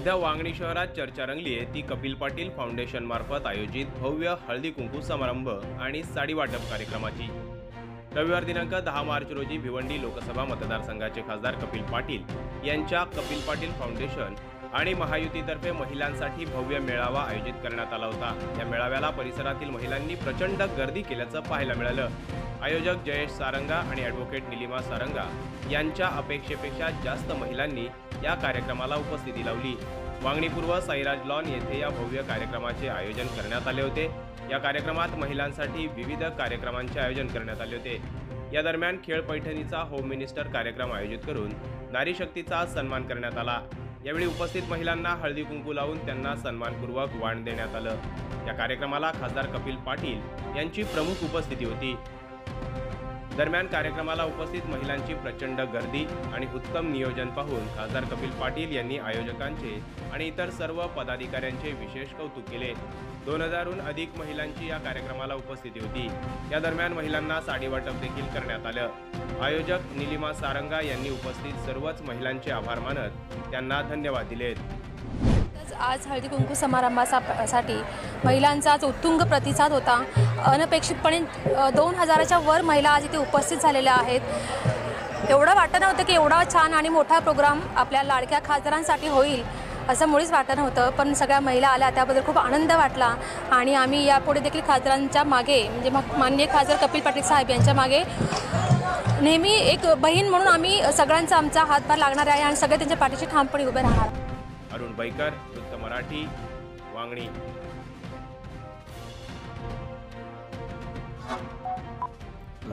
सध्या वांगणी शहरात चर्चा रंगली आहे ती कपिल पाटील फाउंडेशन मार्फत आयोजित भव्य हळदी कुंकू समारंभ आणि साडी वाटप कार्यक्रमाची। रविवार दिनांक 10 मार्च रोजी भिवंडी लोकसभा मतदारसंघाचे खासदार कपिल पाटील यांच्या कपिल पाटील फाउंडेशन आणि महायुतीतर्फे महिलांसाठी भव्य मेळावा आयोजित करण्यात आला होता। या मेळाव्याला परिसरातील महिलांनी प्रचंड गर्दी केल्याचं पाहायला मिळालं। आयोजक जयेश सारंगा आणि ॲडव्होकेट निलिमा सारंगा यांच्या अपेक्षेपेक्षा जास्त महिलांनी या कार्यक्रमाला उपस्थिती लावली। वांगणी पूर्व साईराज लॉन येथे या भव्य कार्यक्रमाचे आयोजन करण्यात आले होते। या कार्यक्रमात महिलांसाठी विविध कार्यक्रमांचे आयोजन करण्यात आले होते। या दरम्यान खेळ पैठणीचा होम मिनिस्टर कार्यक्रम आयोजित करून नारी शक्तीचा सन्मान करण्यात आला। यावेळी उपस्थित महिलांना हळदी कुंकू लावून त्यांना सन्मानपूर्वक वाण देण्यात आलं। या कार्यक्रमाला खासदार कपिल पाटील यांची प्रमुख उपस्थिती होती। दरम्यान कार्यक्रमाला उपस्थित महिलांची प्रचंड गर्दी आणि उत्तम नियोजन पाहून खासदार कपिल पाटील यांनी आयोजकांचे आणि इतर सर्व पदाधिकाऱ्यांचे विशेष कौतुक केले। 2000हून अधिक महिलांची या कार्यक्रमाला उपस्थिती होती। या दरम्यान महिलांना साडी वाटप देखील करण्यात आलं। आयोजक निलिमा सारंगा यांनी उपस्थित सर्वच महिलांचे आभार मानत त्यांना धन्यवाद दिलेत। आज हळदी कुंकू समारंभासाठी महिलांचा आज उत्तुंग प्रतिसाद होता। अनपेक्षितपणे 2000च्या वर महिला आज इथे उपस्थित झालेल्या आहेत। एवढं वाटत नव्हतं की एवढा छान आणि मोठा प्रोग्राम आपल्या लाडक्या खासदारांसाठी होईल असं मुळीच वाटत नव्हतं, पण सगळ्या महिला आल्या त्याबद्दल खूप आनंद वाटला। आणि आम्ही यापुढे देखील खासदारांच्या मागे म्हणजे माननीय खासदार कपिल पाटील साहेब यांच्या मागे नेहमी एक बहीण म्हणून आम्ही सगळ्यांचा आमचा हातभार लागणार आहे आणि सगळे त्यांच्या पाठीशी ठामपणे उभे राहणार। अरुण बैकर, वृत्त Marathi, Vangani.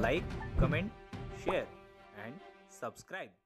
Like, comment, share and subscribe.